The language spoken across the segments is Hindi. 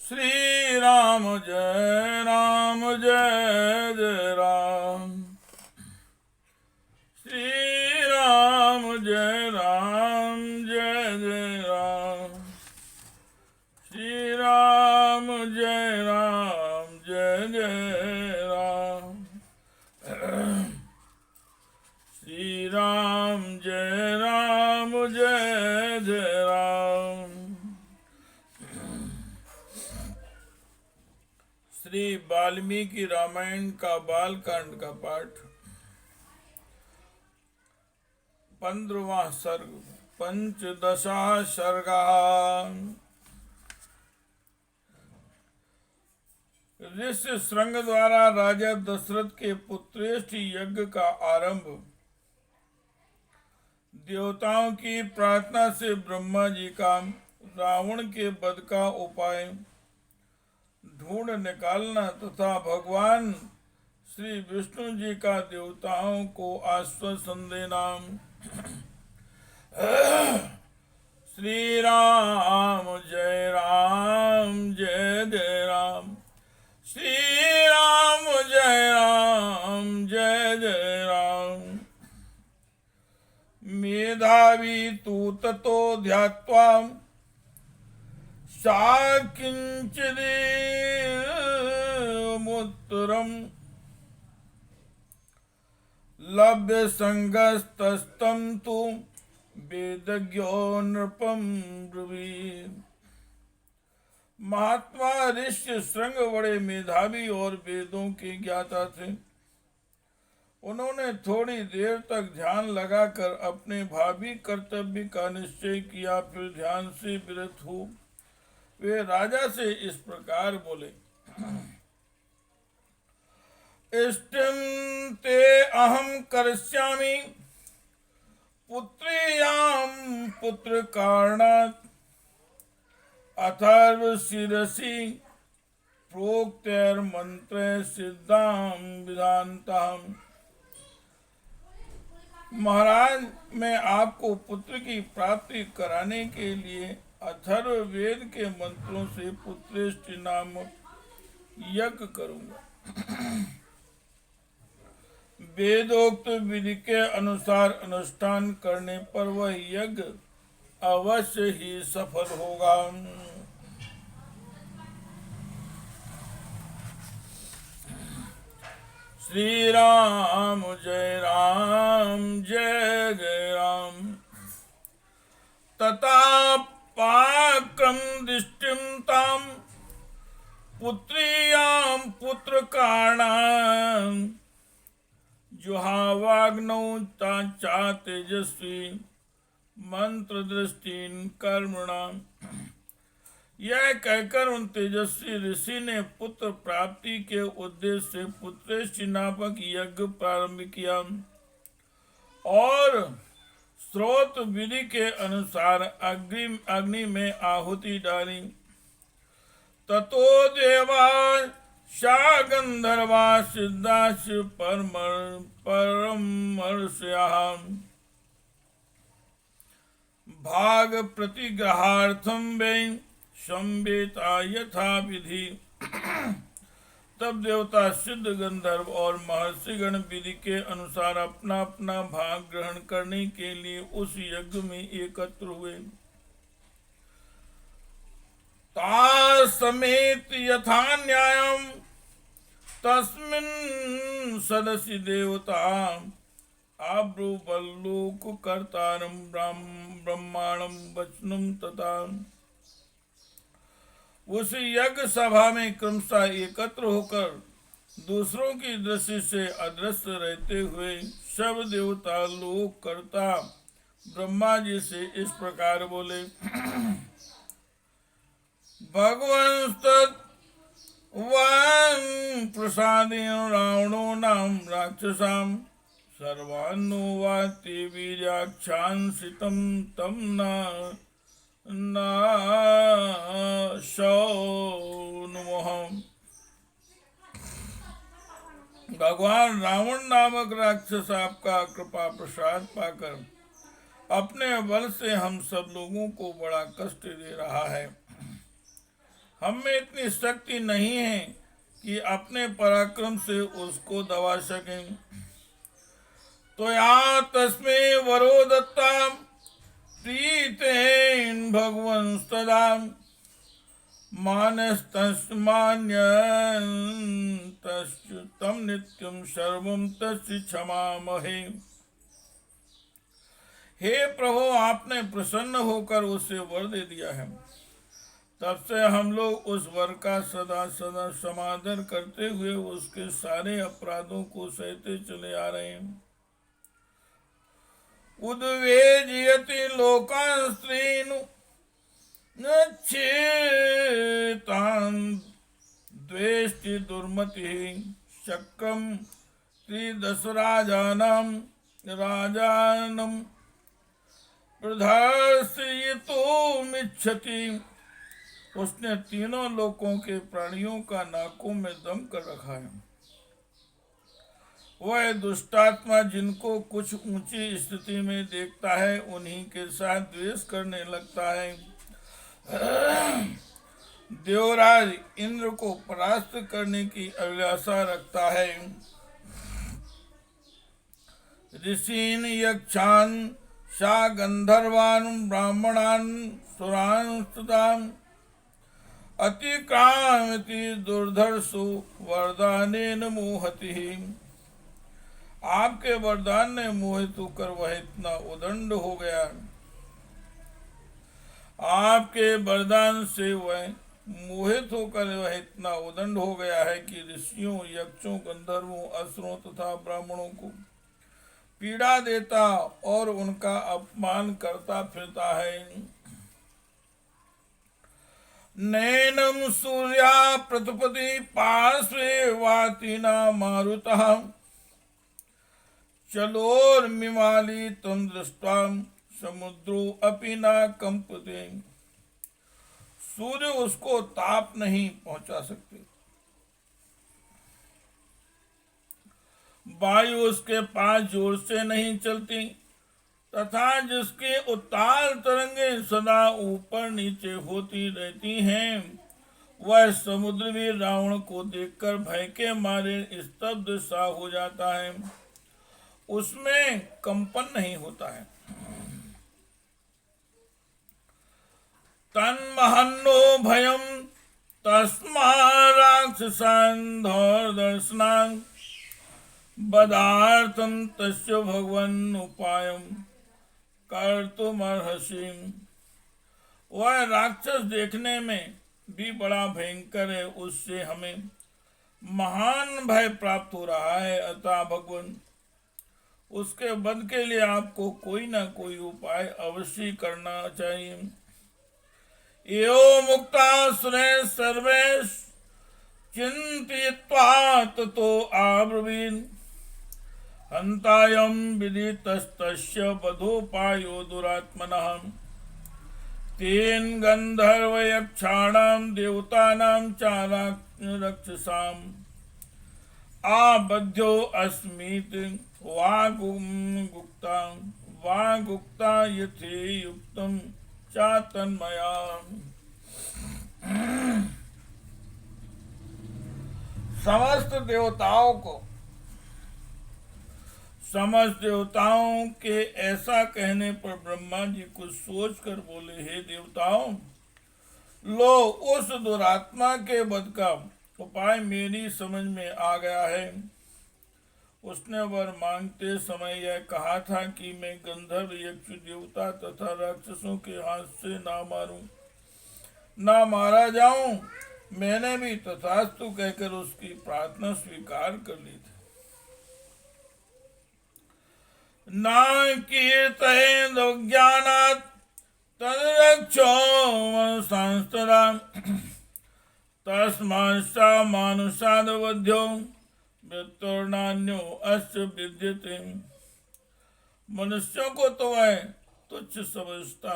श्री राम जय जय राम। श्री राम जय जय राम। श्री राम जय जय राम। श्री राम जय जय राम। श्री वाल्मीकि रामायण का बालकांड का पाठ। 15वां सर्ग। पंचदशा सर्गा। ऋषि श्रृंग द्वारा राजा दशरथ के पुत्रेष्ठ यज्ञ का आरंभ। देवताओं की प्रार्थना से ब्रह्मा जी का रावण के वध का उपाय ढूंढ निकालना तथा भगवान श्री विष्णु जी का देवताओं को आश्वासन देना। श्री राम जय जय राम। श्री राम जय जय राम। मेधावी तू ततो ध्यात्वा साकिंचदेमुत्तरम् लभ्य संगस्तस्तं तु वेदज्ञो नृपं ब्रवीत्। महात्मा ऋषि श्रृंग बड़े मेधावी और वेदों के ज्ञाता थे। उन्होंने थोड़ी देर तक ध्यान लगाकर अपने भावी कर्तव्य का निश्चय किया। फिर ध्यान से विरत हो वे राजा से इस प्रकार बोले। इष्टिं ते अहं करिष्यामि पुत्र्यां पुत्र कारणात् अथर्व शिरसि प्रोक्तैर् मंत्र सिद्धां विधानताम्। महाराज, मैं आपको पुत्र की प्राप्ति कराने के लिए अथर्व वेद के मंत्रों से पुत्रेष्टि नामक यज्ञ करूंगा। वेदोक्त विधि के अनुसार अनुष्ठान करने पर वह यज्ञ अवश्य ही सफल होगा। श्री राम जय जय राम। तथा पाक्रम दृष्टिं तां पुत्र्यां पुत्र कारणां जुहावाग्नौ चा तेजस्वी मंत्र दृष्टिन कर्मणाम्। यह कहकर उन तेजस्वी ऋषि ने पुत्र प्राप्ति के उद्देश्य से पुत्रेष्टि नामक यज्ञ प्रारंभ किया और स्रोत विधि के अनुसार अग्नि में आहुति डाली। ततो देवा सा गंधर्वा सिद्धाश्च परमर्षयः भाग प्रतिग्रहार्थं वै संवेता यथा विधि। तब देवता सिद्ध गंधर्व और महर्षिगण विधि के अनुसार अपना अपना भाग ग्रहण करने के लिए उस यज्ञ में एकत्र हुए। ता समेत यथा न्यायम् तस्मिन् सदसि देवता आब्रुवल्लोक कर्तारं ब्रह्माणं वचनं तथा। उस यज्ञ सभा में क्रमशः एकत्र होकर दूसरों की दृष्टि से अदृश्य रहते हुए सब देवता लोक कर्ता ब्रह्मा जी से इस प्रकार बोले। भगवान प्रसादेन रावणो नाम राक्षसाम सर्वान्नो वाति वीर्याक्षांसितं तम न भगवान रावण नामक राक्षस आपका कृपा प्रसाद पाकर अपने बल से हम सब लोगों को बड़ा कष्ट दे रहा है। हम में इतनी शक्ति नहीं है कि अपने पराक्रम से उसको दबा सकें। तो या तस्मे वरो दत्ता प्रीतेन भगवन् सदा मानस्तस्मान्यन्तश्च तम नित्यं सर्वं तस्य क्षमामहे। हे प्रभु, आपने प्रसन्न होकर उसे वर दे दिया है, तब से हम लोग उस वर का सदा सदा समादर करते हुए उसके सारे अपराधों को सहते चले आ रहे हैं। उद्वेजयति लोकान् स्त्रीन् नच्छेतान् द्वेष्टि दुर्मतिः शक्रं त्रिदशराजानां राजानं प्रधास्यतुमिच्छति। उसने तीनों लोकों के प्राणियों का नाकों में दम कर रखा है। वह दुष्टात्मा जिनको कुछ ऊंची स्थिति में देखता है उन्हीं के साथ द्वेष करने लगता है। देवराज इंद्र को परास्त करने की अभिलाषा रखता है। ऋषीन् यक्षान् सा गंधर्वान् ब्राह्मणान् सुरान् स्तुतान् अतिक्रामति दुर्धर्षो वरदानेन मोहति। आपके वरदान ने मोहित होकर वह इतना उदंड हो गया। आपके वरदान से वह मोहित होकर वह इतना उदंड हो गया है कि ऋषियों, यक्षों, गंधर्वों, असुरों तथा ब्राह्मणों को पीड़ा देता और उनका अपमान करता फिरता है। नैनम सूर्या प्रतपति पार्श्वे वातिना मारुतः चलोर्मिमाली तम दृष्ट्वा समुद्रो अपि न कंपते। सूर्य उसको ताप नहीं पहुंचा सकते, वायु उसके पास जोर से नहीं चलती तथा जिसके उताल तरंगे सदा ऊपर नीचे होती रहती हैं, वह समुद्र भी रावण को देखकर भय के मारे स्तब्ध सा हो जाता है, उसमें कंपन नहीं होता है। तन्महन्नो भयम तस्मा राक्षसान् दर्शनान् बदार्थं तस्य भगवन् उपायं कर्तुमर्हसि। वह राक्षस देखने में भी बड़ा भयंकर है, उससे हमें महान भय प्राप्त हो रहा है। अतः भगवान, उसके वध के लिए आपको कोई ना कोई उपाय अवश्य करना चाहिए। यो मुक्ता सुरे सर्वे चिंतित्वा ततो आब्रवीन् हन्तायं विदितस्तस्य वधोपायो दुरात्मनः। तेन गन्धर्वयक्षाणां देवतानां च राक्षसाम् आबध्यो अस्मीति वागुक्ता यथे युक्तं च तन्मया। समस्त देवताओं के ऐसा कहने पर ब्रह्मा जी कुछ सोचकर बोले, हे देवताओं, लो, उस दुरात्मा के वध का उपाय मेरी समझ में आ गया है। उसने वर मांगते समय यह कहा था कि मैं गंधर्व, यक्ष, देवता तथा राक्षसों के हाथ से ना मारा जाऊं। मैंने भी तथास्तु कहकर उसकी प्रार्थना स्वीकार कर ली थी। ना कीर्तयेन्द्रज्ञानात् तद्रक्षो संस्तदा तस्मात् मानुषादवध्यो मृत्युर्नान्यो अस्य विद्यते। मनुष्यों को तो वह तुच्छ समझता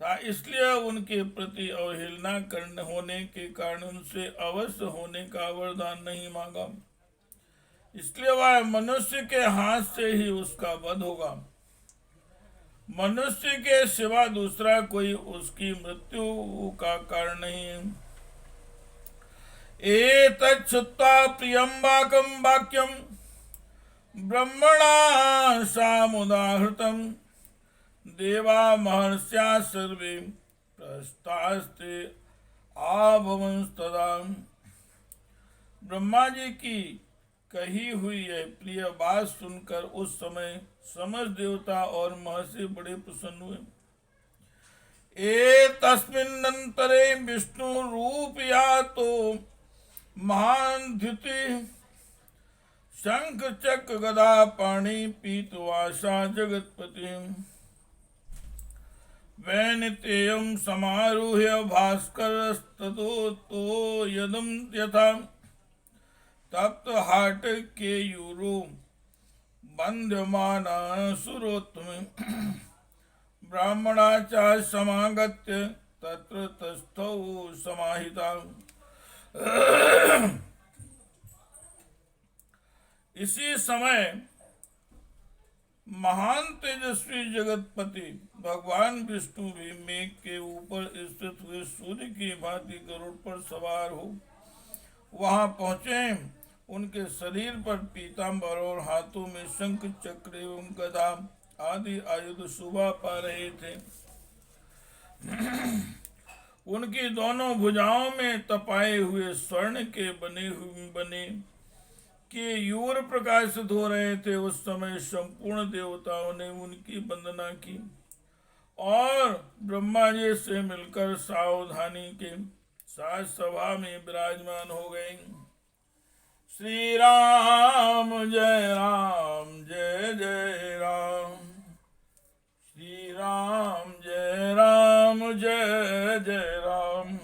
था, इसलिए उनके प्रति अवहेलना करने होने के कारण उनसे अवश्य होने का वरदान नहीं मांगा। इसलिए वह मनुष्य के हाथ से ही उसका वध होगा। मनुष्य के सिवा दूसरा कोई उसकी मृत्यु का कारण नहीं है। एतच्छ्रुत्वा प्रियं वाक्यं ब्रह्मणा सामुदाहृतं देवा महर्ष्या सर्वे प्रस्तास्ते आभवंस्तदा। ब्रह्मा जी की कही हुई है प्रिय बात सुनकर उस समय समस्त देवता और महर्षि बड़े प्रसन्न हुए। तस्मिन्नंतरे विष्णु रूप या तो महान द्युति शंख चक्र गदा पाणि पीतवासा जगतपति वैनितेयं समारूह्य भास्करस्ततो तो यदं यथा तप्त हाट के यूरो बंध्यमाना सुरोत्तम ब्राह्मणा च समागत्य तत्र तस्थौ समाहिता। इसी समय महान तेजस्वी जगतपति भगवान विष्णु भी मेघ के ऊपर स्थित हुए सूर्य की भांति गरुड़ पर सवार हो वहां पहुंचे। उनके शरीर पर पीतांबर और हाथों में शंख चक्र एवं गदा आदि आयुध शोभा पा रहे थे। उनकी दोनों भुजाओं में तपाए हुए स्वर्ण के बने के यूर प्रकाशित हो रहे थे। उस समय संपूर्ण देवताओं ने उनकी वंदना की और ब्रह्मा जी से मिलकर सावधानी के साथ सभा में विराजमान हो गए। श्री राम जय जय राम, श्री राम जय जय राम।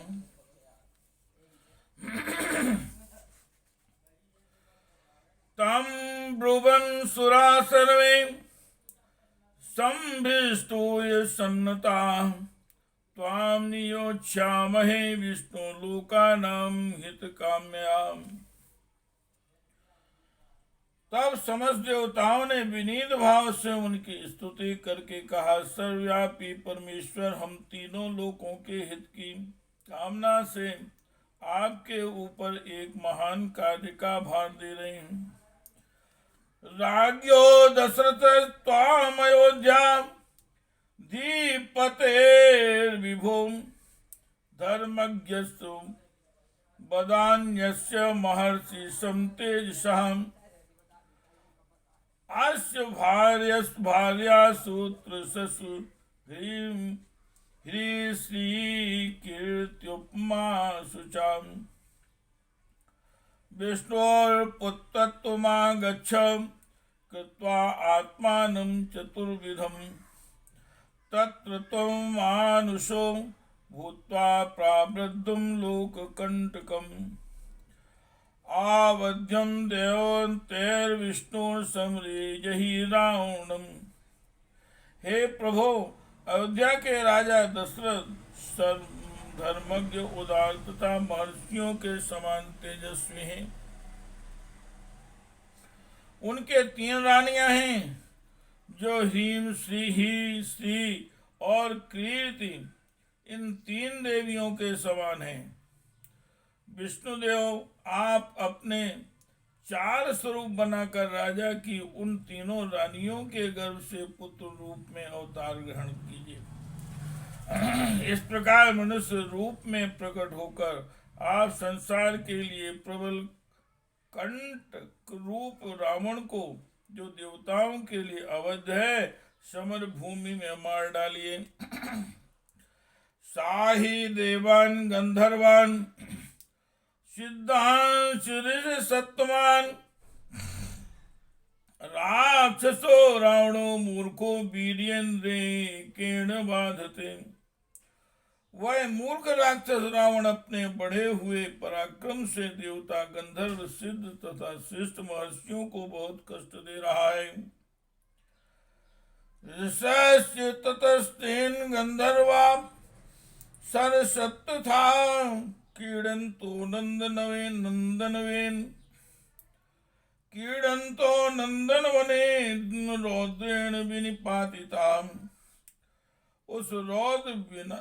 तम ब्रुवन् सुरा सर्वे संभिष्टूय सन्नता त्वां नियोक्ष्यामहे विष्णु लोकानां हितकाम्याम्। तब समस्त देवताओं ने विनीत भाव से उनकी स्तुति करके कहा, सर्वव्यापी परमेश्वर, हम तीनों लोकों के हित की कामना से आपके ऊपर एक महान कार्य का भार दे रहे हैं। राज्ञो दशरथ त्वाम अयोध्या धीपतेर्विभो धर्मज्ञस्तु वदान्यस्य महर्षि तेजसाम् आस्य भार्या सूत्र ससु ह्री श्री कीर्त्युपमा शुचाम् विष्णोर्पुत्रत्वमागच्छ कृत्वा आत्मानं चतुर्विधम् तत्र त्वं मानुषो भूत्वा प्रावृद्धं लोककण्टकम् आवध्यं देवैर्विष्णुर्समृजहि रावणम्। हे प्रभो, अयोध्या के राजा दशरथ धर्मज्ञ उदार तथा महर्षियों के समान तेजस्वी हैं। उनके 3 रानियां हैं जो ह्रीं श्री और कीर्ति इन 3 देवियों के समान हैं। विष्णुदेव आप अपने 4 स्वरूप बनाकर राजा की उन तीनों रानियों के गर्भ से पुत्र रूप में अवतार ग्रहण कीजिए। इस प्रकार मनुष्य रूप में प्रकट होकर आप संसार के लिए प्रबल कंटक रूप रावण को, जो देवताओं के लिए अवध है, समर भूमि में मार डालिए। साही देवान गंधर्वान सिद्धांश सत्तमान राक्षसो रावणो मूर्खो वीर्येन्द्रे केण बाधते। वह मूर्ख राक्षस रावण अपने बढ़े हुए पराक्रम से देवता गंधर्व सिद्ध तथा श्रेष्ठ महर्षियों को बहुत कष्ट दे रहा है। ऋषस्य ततस्तेन गंधर्वा सरसत्तथा क्रीडन्तो नंदनवने रौद्रेण विनिपातिता। उस रौद्र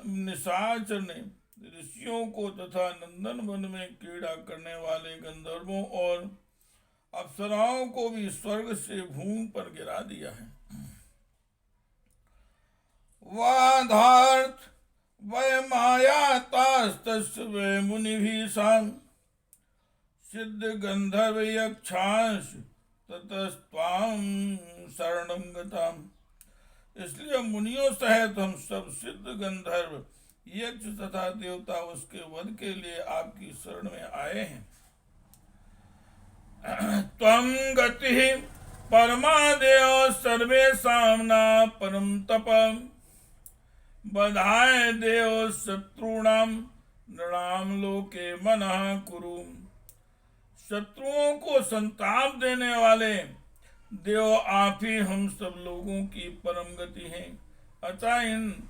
निशाचर ने ऋषियों को तथा नंदन वन में क्रीड़ा करने वाले गंधर्वों और अप्सराओं को भी स्वर्ग से भूमि पर गिरा दिया है। वाधार्थ वय मायातास्तस्य वै मुनिभिषां सिद्ध गंधर्व यक्षांश ततस्त्वां शरणं गताम्। इसलिए मुनियों सहित हम सब सिद्ध गंधर्व यक्ष तथा देवता उसके वध के लिए आपकी शरण में आए हैं। त्वं गतिः परमादेव सर्वेषां न परम तप बधाय देव शत्रुणां नृणां लोके मनः कुरु। शत्रुओं को संताप देने वाले देव आप ही हम सब लोगों की परम गति हैं, अतः इन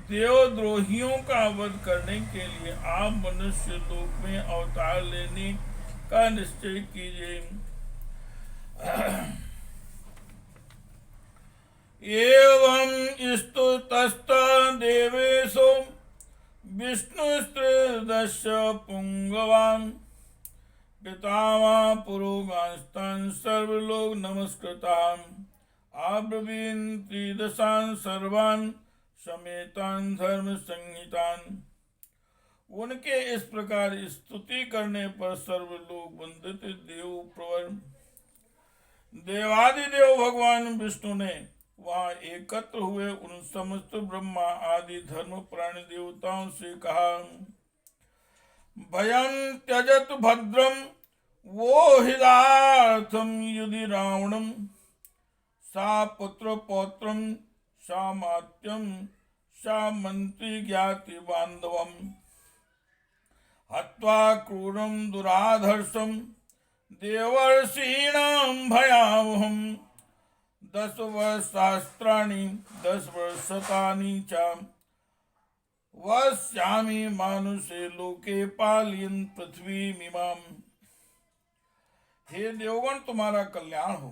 देवद्रोहियों का वध करने के लिए आप मनुष्य लोक में अवतार लेने का निश्चय कीजिए। एवं स्तुतस्त देवेशो विष्णुस्त्रिदश पुंगवान् पितामह पुरोगास्तान् सर्वलोक नमस्कृतान् आब्रवीन् त्रिदशान् सर्वान् समेतान् धर्म संहितान्। उनके इस प्रकार स्तुति करने पर सर्वलोक वंदित देव प्रवर देवादिदेव भगवान विष्णु ने वहां एकत्र हुए उन समस्त ब्रह्मा आदि धर्म प्राणी देवताओं से कहा, भयं त्यजत भद्रम वो हिदार्थम युधि रावणम सा पुत्र पौत्रम सा मात्यम सा मंत्री ज्ञाति बांधवम हत्वा क्रूरम दुराधर्षम देवर्षीणां भयावहम 10 वर्षास्त्राणि 10 वर्षतानि च वस्यामि मानुषे लोके पालयन् पृथ्वीमिमाम्। हे देवगण, तुम्हारा कल्याण हो,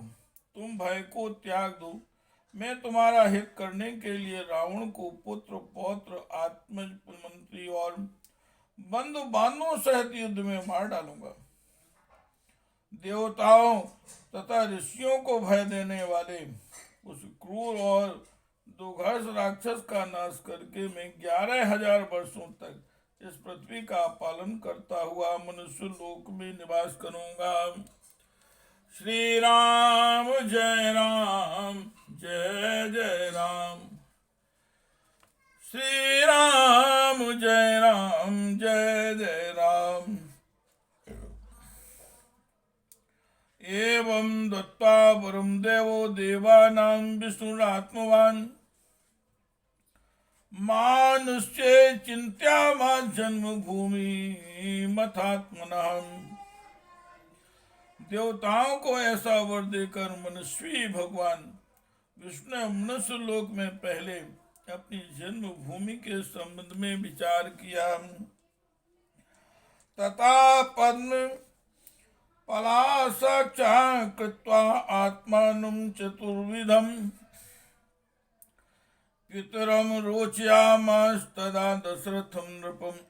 तुम भय को त्याग दो। मैं तुम्हारा हित करने के लिए रावण को पुत्र पौत्र आत्मज मंत्री और बंधु बांधवों सहित युद्ध में मार डालूंगा। देवताओं तथा ऋषियों को भय देने वाले उस क्रूर और दुर्धर्ष राक्षस का नाश करके मैं 11,000 वर्षों तक इस पृथ्वी का पालन करता हुआ मनुष्य लोक में निवास करूंगा। श्री राम जय जय राम। श्री राम जय जय राम। एवं दत्ता वरं देवो देवानां विष्णुरात्मवान् मानुष्ये चिन्त्यामा जन्मभूमि मथात्मनः। देवताओं को ऐसा वर देकर मनुष्य भगवान विष्णु ने मनुष्य लोक में पहले अपनी जन्मभूमि के संबंध में विचार किया। तथा पद्म पलाशा कृत्वा आत्मानं चतुर्विधं पितरं रोचयामास्तदा दशरथं नृपम्।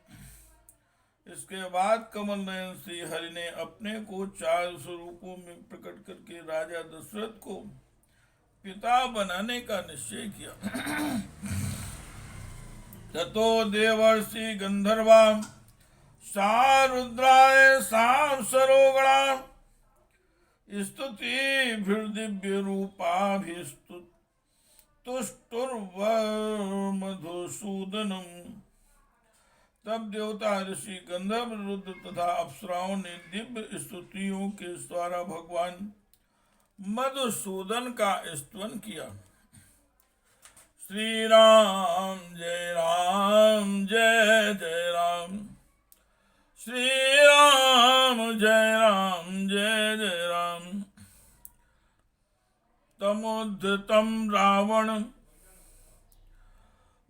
इसके बाद कमल नयन श्री हरि ने अपने को 4 स्वरूपों में प्रकट करके राजा दशरथ को पिता बनाने का निश्चय किया। ततो देवर्षि गंधर्वा सा रुद्राय सांसरोगणा स्तुतिभिर्दिव्य रूपाभिस्तुष्टुर्वमधुसूदनम्। तब देवता ऋषि गंधर्व रुद्र तथा अप्सराओं ने दिव्य स्तुतियों के द्वारा भगवान मधुसूदन का स्तवन किया। श्री राम जय जय राम। श्री राम जय जय राम। तमोद्धतं रावण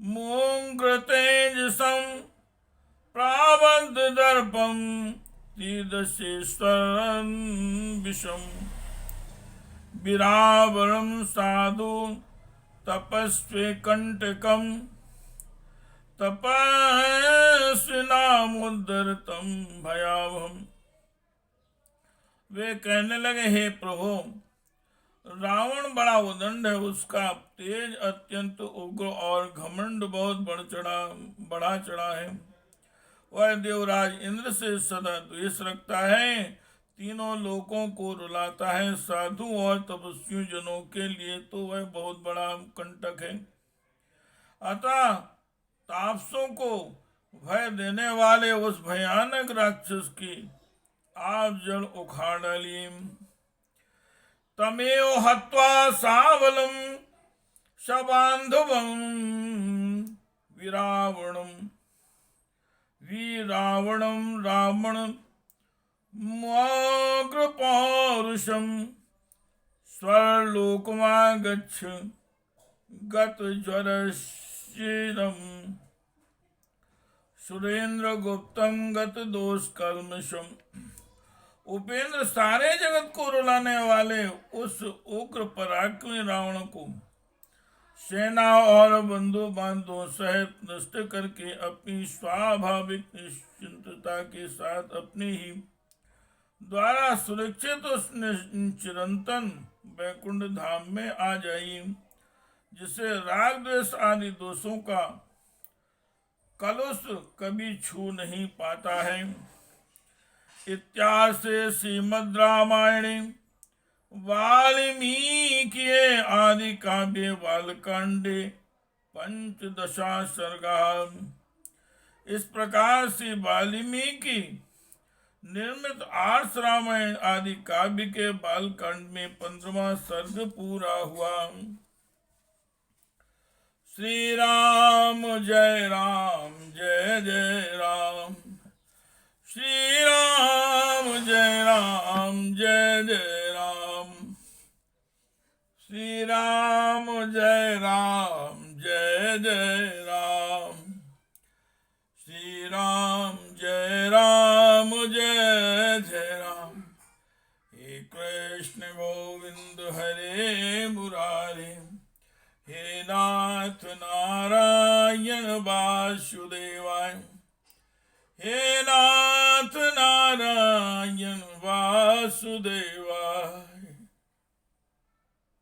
मूंग्रतेजसं प्रावद दर्पं तीदशेश्वरं विषम विरावरं साधु तपस्वे कंटकं तपस्विनामुद्धरतम भयावहम्। वे कहने लगे, हे प्रभु, रावण बड़ा उदंड है, उसका तेज अत्यंत उग्र और घमंड बहुत बढ़ा चढ़ा है। वह देवराज इंद्र से सदा द्वेष रखता है, तीनों लोकों को रुलाता है, साधु और तपस्वी जनों के लिए तो वह बहुत बड़ा कंटक है। अतः तापसों को भय देने वाले उस भयानक राक्षस की आप जड़ उखाड़ डालिए। तमेव हत्वा सावलम सबांधवम विरावणम रावण मुग्रपौरुषम स्वर्लोकमागच्छ गतज्वरशीरम सुरेंद्र गुप्तम गत दोष कल्मषम। उपेंद्र सारे जगत को रुलाने वाले उस उग्र पराक्रमी रावण को सेना और बंधु बांधों सहित नष्ट करके अपनी स्वाभाविक निश्चिंतता के साथ अपने ही द्वारा सुरक्षित उस चिरंतन वैकुंठ धाम में आ जाइए, जिसे राग द्वेष आदि दोषों का कलुष कभी छू नहीं पाता है। इत्यार्षे श्रीमद् रामायणे वाल्मीकि आदि काव्ये बालकांडे पंचदशा सर्गा। इस प्रकार से वाल्मीकि निर्मित आर्ष रामायण आदि काव्य के बालकांड में 15वां सर्ग पूरा हुआ। श्री राम जय जय राम। श्री राम जय जय राम। श्री राम जय जय राम। श्री राम जय जय राम। हे कृष्ण गोविंद हरे मुरारे, हे नाथ नारायण वासुदेवाय, हे नाथ नारायण वासुदेवा।